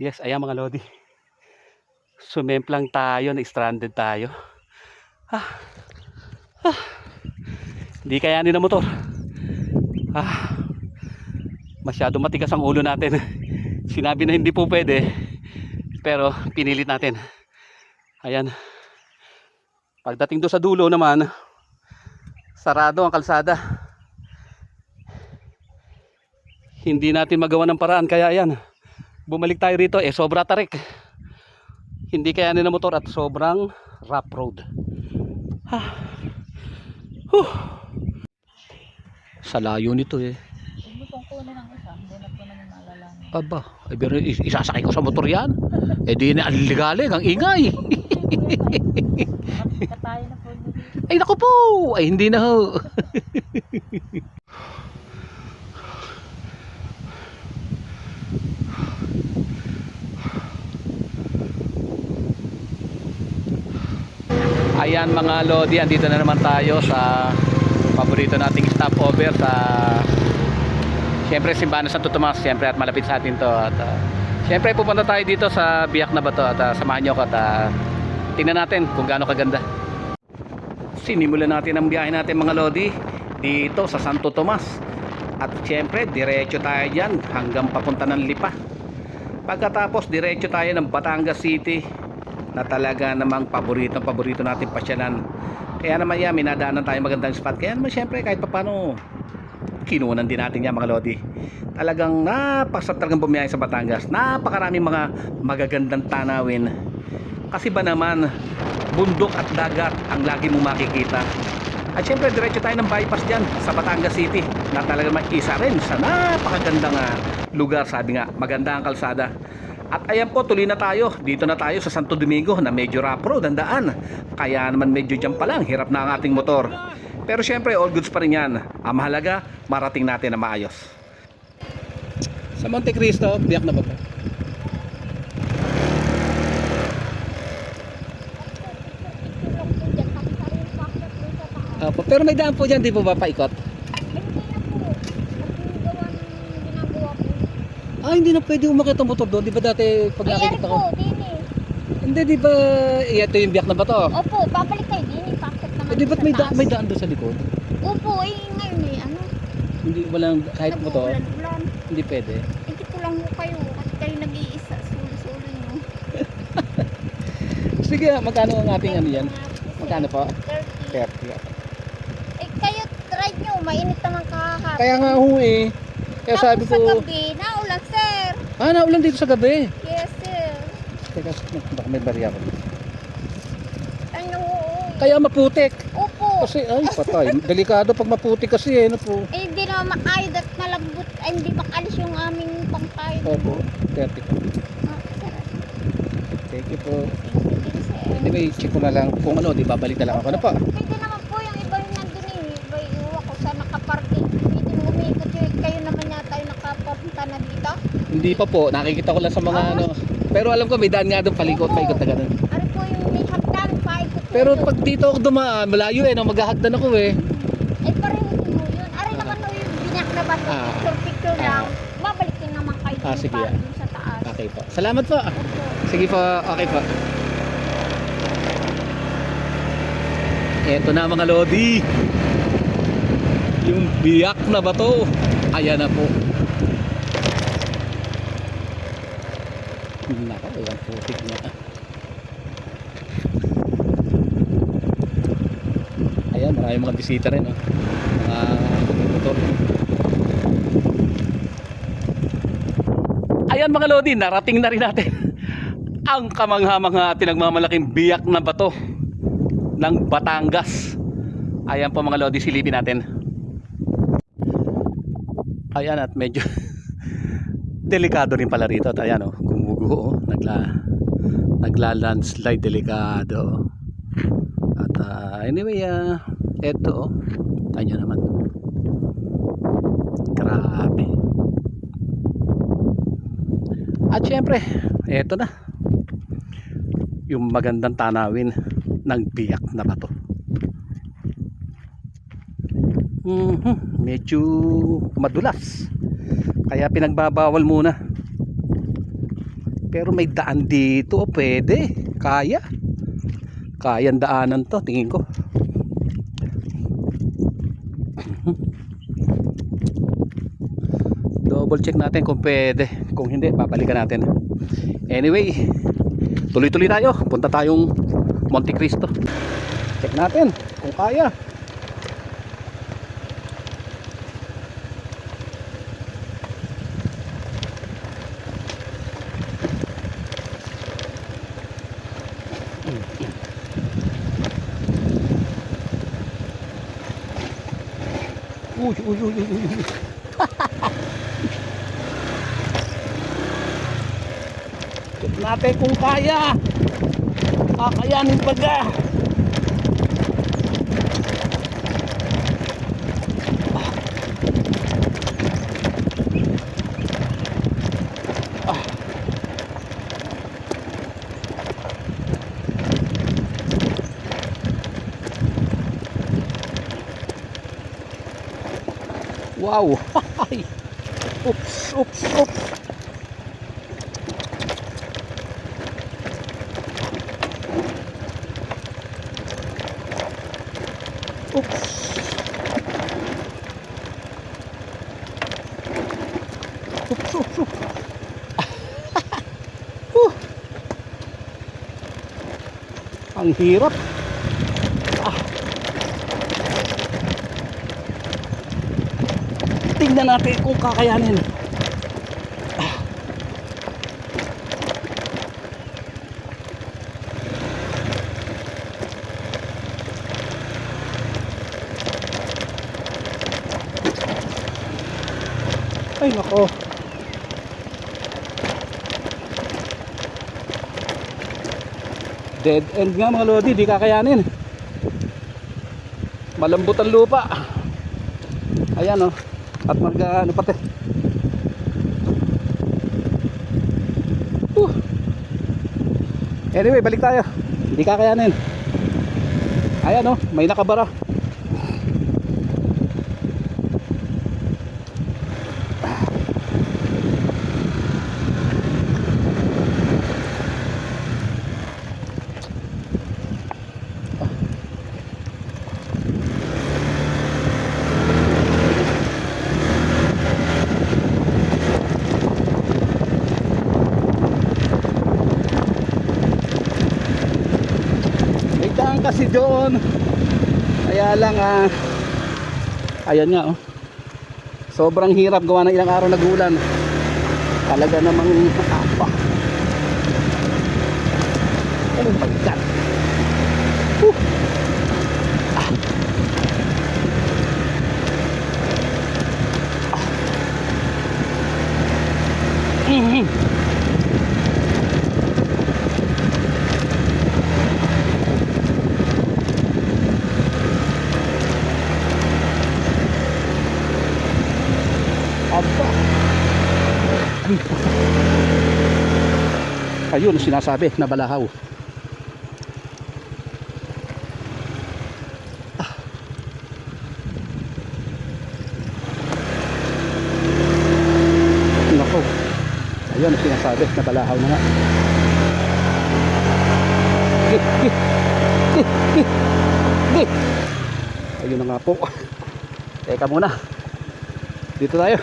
Yes, ayan mga lodi. Sumemplang tayo, na-stranded tayo. Ah, Hindi kayanin ng motor. Ah, Masyado matigas ang ulo natin. Sinabi na hindi po pwede, pero pinilit natin. Ayan. Pagdating do sa dulo naman, sarado ang kalsada. Hindi natin magawa ng paraan, kaya ayan. Bumalik tayo rito, sobra tarik. Hindi kayanin ng motor at sobrang rough road. Ah. Huh. Sa layo nito Hindi kong kunin ang isa, hindi na po namin malalaman. Aba, ay pero isasakay ko sa motor yan. Di na aligalig, ang ingay. Katayo na po dito. Ay naku po, ay hindi na ho. Ayan mga lodi, andito na naman tayo sa paborito nating stopover sa siyempre Simbahan ng Santo Tomas, siyempre at malapit sa atin to at siyempre pupunta tayo dito sa Biak na Bato at samahan nyo ko at tingnan natin kung gaano kaganda. Sinimulan natin ang biyahe natin mga lodi dito sa Santo Tomas at siyempre diretso tayo dyan hanggang papunta ng Lipa. Pagkatapos diretso tayo ng Batangas City na talaga namang paborito natin pasyalan. Kaya naman yan, minadaanan tayo magandang spot. Kaya naman syempre kahit papano kinunan din natin yan mga lodi. Talagang napakasarap talagang bumiyahe sa Batangas. Napakaraming mga magagandang tanawin. Kasi ba naman bundok at dagat ang lagi mong makikita. At syempre diretso tayo ng bypass dyan sa Batangas City na talagang mag-isa rin sa napakagandang lugar. Sabi nga, maganda ang kalsada. At ayan po, tuloy na tayo. Dito na tayo sa Santo Domingo na medyo rough road ang daan. Kaya naman medyo dyan pa lang, hirap na ang ating motor. Pero syempre, all goods pa rin yan. Ang mahalaga, marating natin na maayos. Sa Monte Cristo, biyak na ba po? Pero may daan po dyan, di po ba paikot? Hindi na pwede umakit ang motor doon. Di ba dati pag nakikita ko? Hindi, di ba ito yung biyak na ba to? Opo, babalik tayo din. Pakit naman Di ba't sa taas. may daan doon sa likod? Opo, ngayon ano? Hindi, walang kahit motor? Nag-uulan-ulan. Hindi pwede. Hindi ko lang ho kayo kasi kayo nag-iisa. Sulo-sulo nyo. Sige, magkano ang ating ano yan? Magkano po? 30. 30. Kayo try nyo. Mainit naman kakahapon. Kaya nga ho Kaya sabi Tapos ko, sa gabi, naulan sir. naulan dito sa gabi. Yes sir. Teka, baka may barya ko. Ano? Kaya maputik. Opo. Kasi, patay. Delikado pag maputik kasi ano po. Hindi naman makayod at malambot. Hindi makalis yung aming pangkayod. Opo, 30 po. Sir. Thank you po. Sige sir. Anyway, check ko na lang kung ano, di babalik na lang ako na pa. Pwede naman po yung iba yung nandun Iba yung ako sa nakaparking. Pwede mo umikot yun. Kayo naman yata yung nakapunta na dito. Hindi pa po, nakikita ko lang sa mga ano. Pero alam ko may daan nga doon, palikot na ganun. Ano po yung may hagdan, paikot. Pero pag dito ako dumaan, malayo maghahagdan ako Pareho mo yun. Aray naman no yung binak na ba? Picture lang. Babalik din naman kayo dun sige, dun sa taas. Okay po. Salamat po. Opo. Sige po, okay po. Eto na mga lodi. Yung biyak na bato. Ayan na po. Nako, yung putik na. Ayan, maraming mga bisita rin. Mga motor. Ayan mga lodi, narating na rin natin ang kamangha-mangha pinagmamalaking biyak na bato ng Batangas. Ayan po mga lodi, silipin natin. Ayan at medyo delikado rin pala rito. At ayan gumuguho nagla-landslide, delikado. At anyway, eto tayo naman. Grabe. At syempre, eto na yung magandang tanawin ng biyak na bato. Medyo madulas, kaya pinagbabawal muna. Pero may daan dito, pwede. Kayang daanan to, tingin ko. Double check natin kung pwede. Kung hindi, babalikan natin. Anyway, tuloy-tuloy tayo. Punta tayong Monte Cristo. Check natin kung kaya. Uy, uy, uy, uy, uy. Check natin kung kaya. Kakayanin baga. Wow. Oops, oops, oops. Oops. Oops, oops, oops. Ang hirap. Tingnan natin kung kakayanin. Ay nako. Dead end nga mga lodi, di kakayanin. Malambot ang lupa. Ayan oh. At ano pati. Anyway, balik tayo. Hindi kakayanin. Ayan oh, may nakabara. Kasi doon kaya lang ayan nga oh, sobrang hirap gawa ng ilang araw nag-ulan talaga namang apa. Oh my god. Ayun sinasabi na balahaw. Nako. Ayun sinasabi na balahaw na nga. Ayun na nga po. Teka muna. Dito tayo.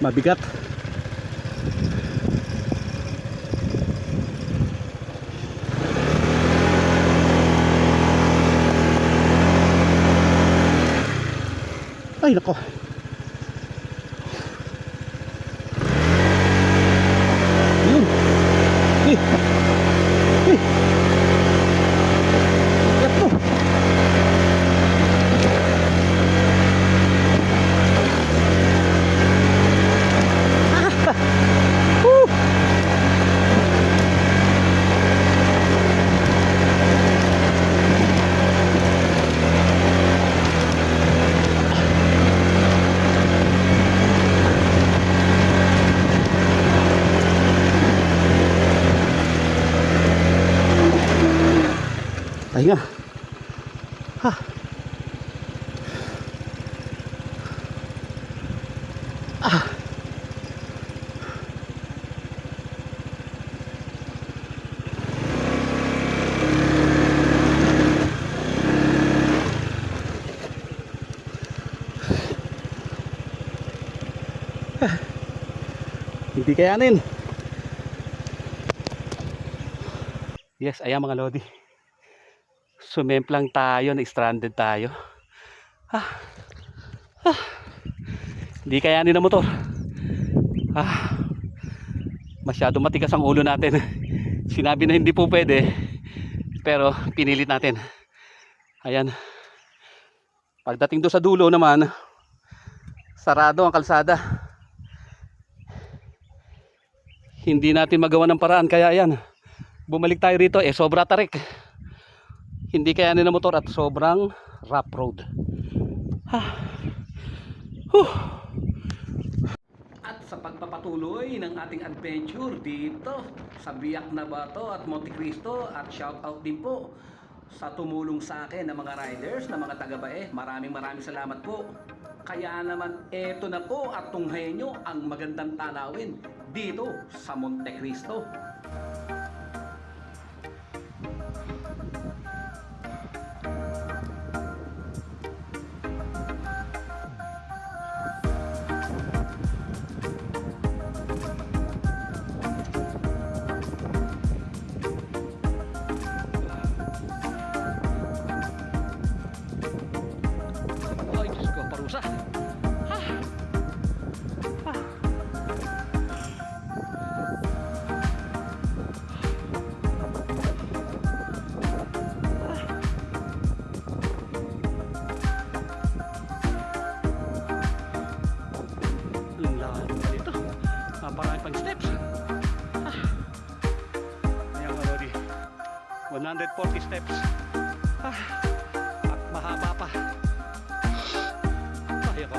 Mabigat. Ay nako. Yun. Eh. Eh. Yapo. Woo. Pahinga. Ha. Ah. Hindi kayanin. Yes, ayan mga lodi. Sumemplang tayo, na-stranded tayo. Ah. Ah. Hindi kayanin ng motor. Ah. Masyado matigas ang ulo natin. Sinabi na hindi po pwede, pero pinilit natin. Ayan. Pagdating do sa dulo naman, sarado ang kalsada. Hindi natin magawa ng paraan, kaya ayan, bumalik tayo rito. Sobra tarik. Hindi kayanin ng motor at sobrang rough road. At sa pagpapatuloy ng ating adventure dito sa Biak na Bato at Monte Cristo, at shout out din po sa tumulong sa akin ng mga riders, ng mga taga-Bae. Maraming salamat po. Kaya naman eto na po at tunghayan nyo ang magandang tanawin dito sa Monte Cristo. Ay, Diyos ko, parusa. Ang lahat pa dito. Marami pang steps. Ayan mga lodi. 140 steps. At mahaba pa. Ay ako.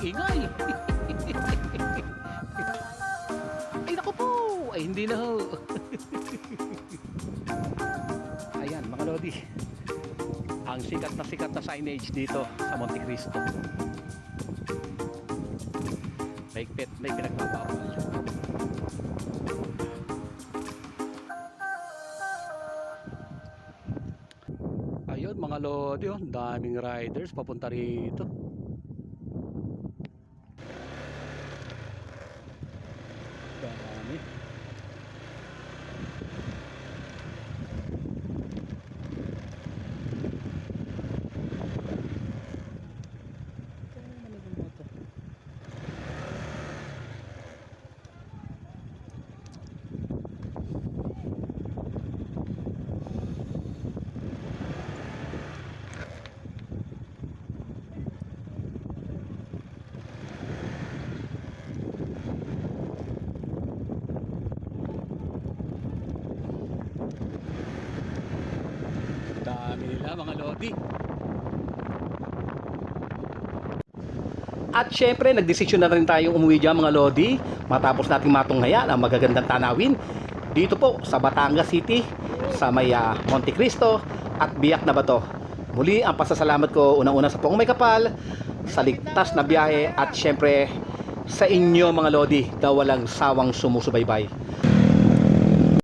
ingay. Ay naku po, ay hindi na ho. Ayan mga lodi, ang sikat na signage dito sa Monte Cristo. Mahigpit, may pinagbabawal. Ayun mga lodi, oh, daming riders papunta rito. Dami. Dami nila mga lodi. At syempre, nagdesisyon na rin tayong umuwi dyan mga lodi matapos nating matunghayan ang magagandang tanawin dito po sa Batangas City sa may Monte Cristo at Biak na Bato. Muli ang pasasalamat ko unang-una sa Poong May Kapal, sa ligtas na biyahe at syempre sa inyo mga lodi na walang sawang sumusubaybay.